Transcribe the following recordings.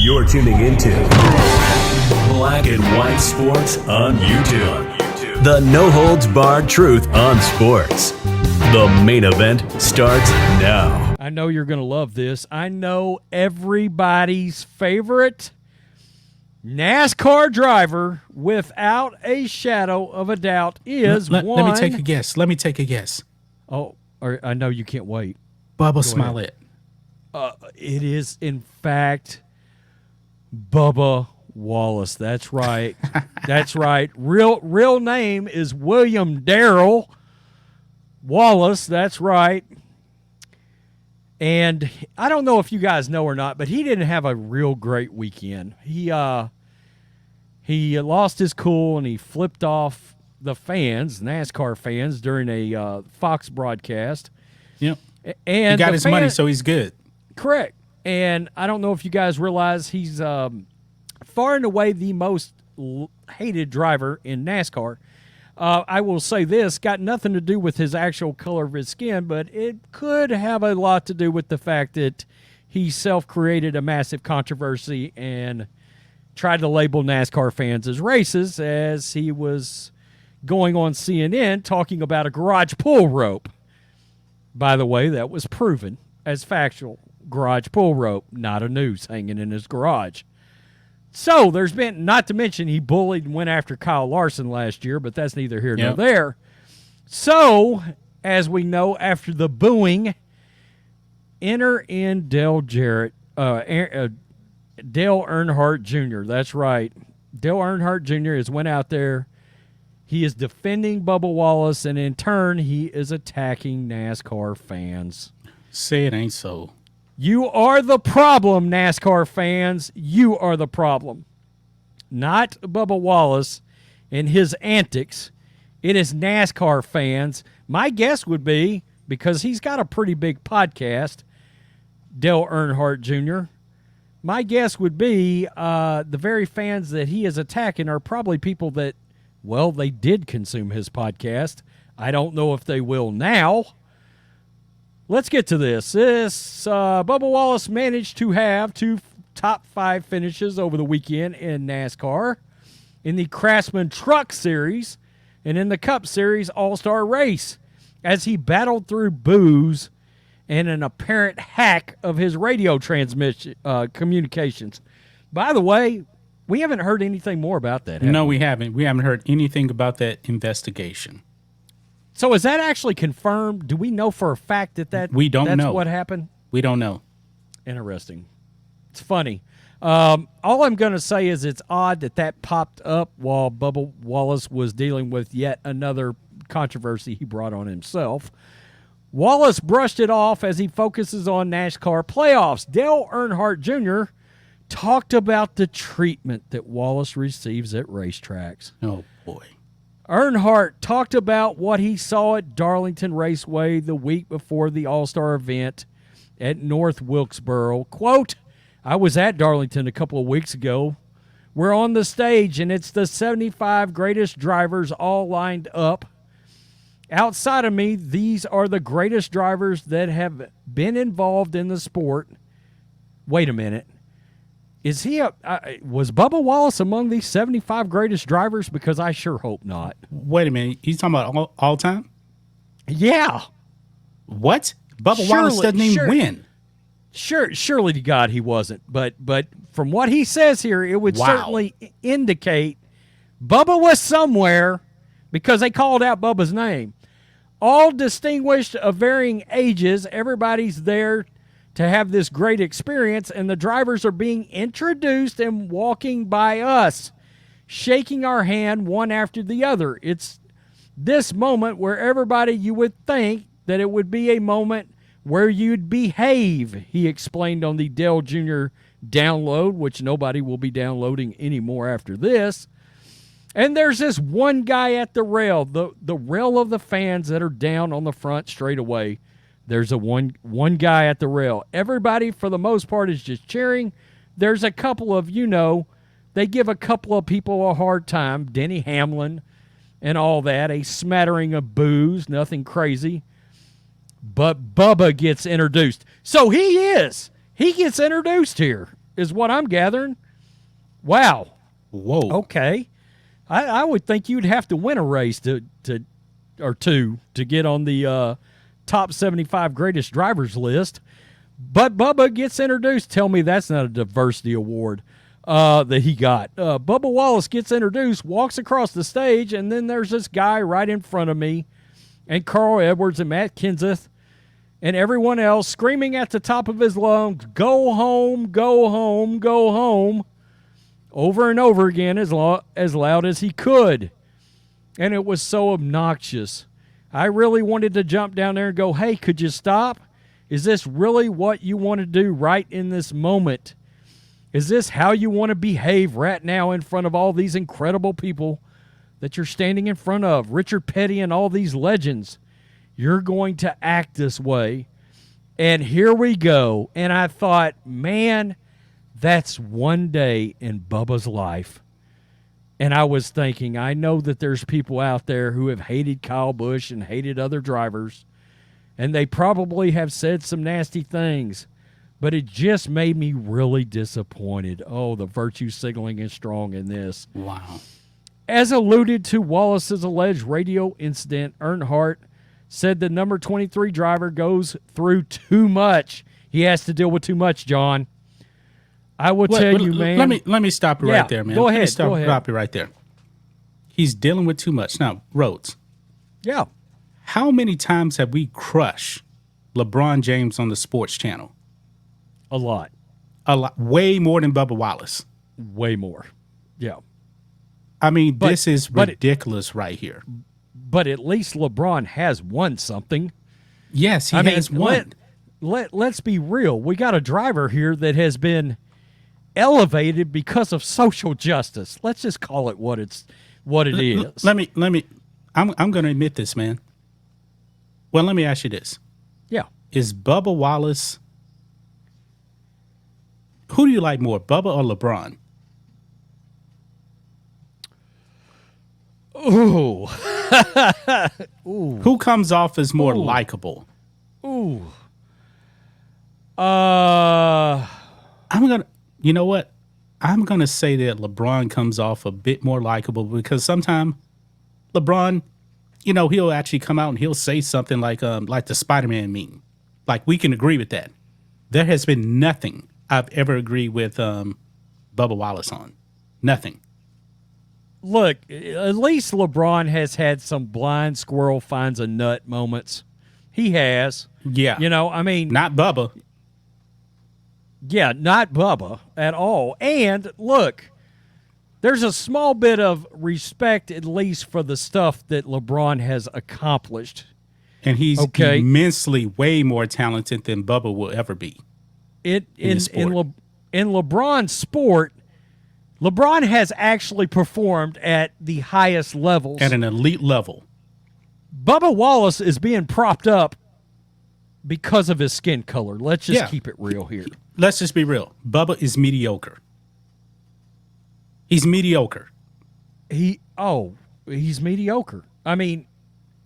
You're tuning into Black and White Sports on YouTube. The no-holds-barred truth on sports. The main event starts now. I know you're going to love this. I know everybody's favorite NASCAR driver, without a shadow of a doubt, is Let me take a guess. Oh, I know you can't wait. Bubba Smollett. It is, in fact, Bubba Wallace. That's right. That's right. Real name is William Darrell Wallace. That's right. And I don't know if you guys know or not, but he didn't have a real great weekend. He lost his cool and he flipped off the fans, NASCAR fans, during a Fox broadcast. Yep. And he got his money, so he's good. Correct. And I don't know if you guys realize he's far and away the most hated driver in NASCAR. I will say this, got nothing to do with his actual color of his skin, but it could have a lot to do with the fact that he self-created a massive controversy and tried to label NASCAR fans as racist as he was going on CNN talking about a garage pull rope. By the way, that was proven as factual. Garage pull rope, not a noose hanging in his garage. So there's been, not to mention he bullied and went after Kyle Larson last year, but that's neither here nor there. So, as we know, after the booing, enter in Dale Earnhardt Jr. That's right. Dale Earnhardt Jr. has went out there. He is defending Bubba Wallace, and in turn, he is attacking NASCAR fans. Say it ain't so. You are the problem, NASCAR fans. You are the problem. Not Bubba Wallace and his antics. It is NASCAR fans. My guess would be, because he's got a pretty big podcast, Dale Earnhardt Jr., my guess would be the very fans that he is attacking are probably people that, well, they did consume his podcast. I don't know if they will now. Let's get to this. Bubba Wallace managed to have two top 5 finishes over the weekend in NASCAR, in the Craftsman Truck Series, and in the Cup Series All-Star Race, as he battled through boos and an apparent hack of his radio transmission communications. By the way, we haven't heard anything more about that. No, we haven't. We haven't heard anything about that investigation. So is that actually confirmed? Do we know for a fact that we don't that's know what happened? We don't know. Interesting. It's funny. All I'm going to say is it's odd that popped up while Bubba Wallace was dealing with yet another controversy he brought on himself. Wallace brushed it off as he focuses on NASCAR playoffs. Dale Earnhardt Jr. talked about the treatment that Wallace receives at racetracks. Oh, boy. Earnhardt talked about what he saw at Darlington Raceway the week before the All-Star event at North Wilkesboro. Quote, I was at Darlington a couple of weeks ago. We're on the stage, and it's the 75 greatest drivers all lined up. Outside of me, these are the greatest drivers that have been involved in the sport. Wait a minute. Was Bubba Wallace among these 75 greatest drivers? Because I sure hope not. Wait a minute. He's talking about all time? Yeah. What? Bubba Wallace doesn't even win. Surely to God he wasn't. But from what he says here, it would certainly indicate Bubba was somewhere because they called out Bubba's name. All distinguished of varying ages, everybody's there to have this great experience, and the drivers are being introduced and walking by us, shaking our hand one after the other. It's this moment where everybody, you would think that it would be a moment where you'd behave, he explained on the Dale Jr. download, which nobody will be downloading anymore after this. And there's this one guy at the rail, the rail of the fans that are down on the front straightaway. There's one guy at the rail. Everybody, for the most part, is just cheering. There's a couple of, they give a couple of people a hard time. Denny Hamlin and all that. A smattering of boos, nothing crazy. But Bubba gets introduced. So he gets introduced here. is what I'm gathering. Wow. Whoa. Okay. I would think you'd have to win a race to get on the top 75 greatest drivers list. But Bubba gets introduced. Tell me that's not a diversity award that he got. Bubba Wallace gets introduced, walks across the stage, and then there's this guy right in front of me, and Carl Edwards and Matt Kenseth and everyone else screaming at the top of his lungs, "Go home, go home, go home," over and over again as loud as he could. And it was so obnoxious. I really wanted to jump down there and go, "Hey, could you stop? Is this really what you want to do right in this moment? Is this how you want to behave right now in front of all these incredible people that you're standing in front of? Richard Petty and all these legends. You're going to act this way." And here we go. And I thought, man, that's one day in Bubba's life. And I was thinking, I know that there's people out there who have hated Kyle Busch and hated other drivers, and they probably have said some nasty things, but it just made me really disappointed. Oh, the virtue signaling is strong in this. Wow. As alluded to Wallace's alleged radio incident, Earnhardt said the number 23 driver goes through too much. He has to deal with too much, John. I will tell you, man. Let me stop you right there, man. Go ahead. Let me stop you right there. He's dealing with too much. Now, Rhodes. Yeah. How many times have we crushed LeBron James on the sports channel? A lot. A lot. Way more than Bubba Wallace. Way more. Yeah. I mean, this is ridiculous right here. But at least LeBron has won something. Yes, he has won. Let's be real. We got a driver here that has been elevated because of social justice. Let's just call it what it is. Let me. I'm going to admit this, man. Well, let me ask you this. Yeah. Is Bubba Wallace? Who do you like more, Bubba or LeBron? Ooh. Ooh. Who comes off as more likable? Ooh. You know what? I'm gonna say that LeBron comes off a bit more likable because sometimes LeBron, he'll actually come out and he'll say something like the Spider-Man meme. Like, we can agree with that. There has been nothing I've ever agreed with Bubba Wallace on. Nothing. Look, at least LeBron has had some blind squirrel finds a nut moments. He has. Yeah. Not Bubba. Yeah, not Bubba at all. And look, there's a small bit of respect, at least, for the stuff that LeBron has accomplished. And he's immensely way more talented than Bubba will ever be. In LeBron's sport, LeBron has actually performed at the highest levels. At an elite level. Bubba Wallace is being propped up because of his skin color. Let's just keep it real here. Let's just be real. Bubba is mediocre. He's mediocre. He's mediocre. I mean,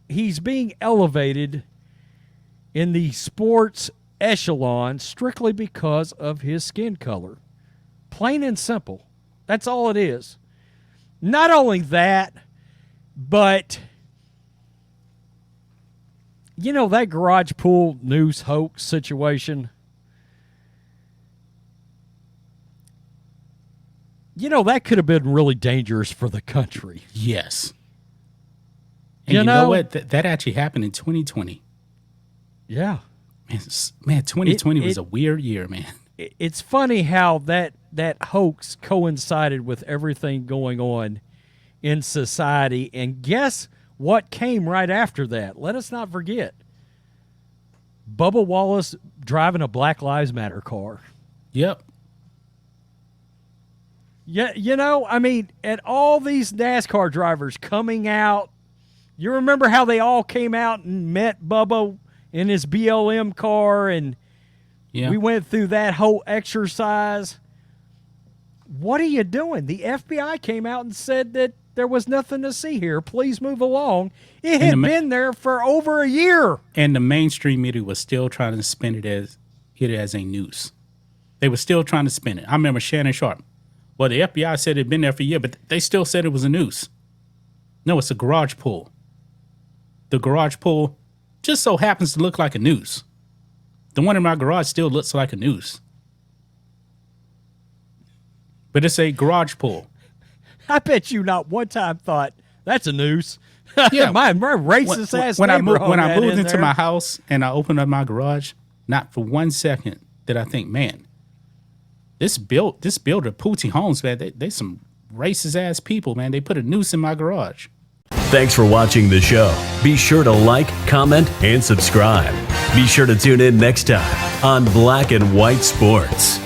he's being elevated in the sports echelon strictly because of his skin color. Plain and simple. That's all it is. Not only that, but that garage pool noose hoax situation. That could have been really dangerous for the country. Yes. And you know what? That actually happened in 2020. Yeah. Man, 2020 was a weird year, man. It's funny how that hoax coincided with everything going on in society. And guess what came right after that? Let us not forget. Bubba Wallace driving a Black Lives Matter car. Yep. Yeah, and all these NASCAR drivers coming out. You remember how they all came out and met Bubba in his BLM car, and we went through that whole exercise. What are you doing? The FBI came out and said that there was nothing to see here. Please move along. It had been there for over a year. And the mainstream media was still trying to spin it as a noose. They were still trying to spin it. I remember Shannon Sharp. Well, the FBI said it had been there for a year, but they still said it was a noose. No, it's a garage pull. The garage pull just so happens to look like a noose. The one in my garage still looks like a noose. But it's a garage pull. I bet you not one time thought, that's a noose. Yeah. my racist ass when I neighbor moved into there. my house and I opened up my garage, not for 1 second did I think, man, this builder, Pootie Homes, man, they some racist ass people, man. They put a noose in my garage. Thanks for watching the show. Be sure to like, comment, and subscribe. Be sure to tune in next time on Black and White Sports.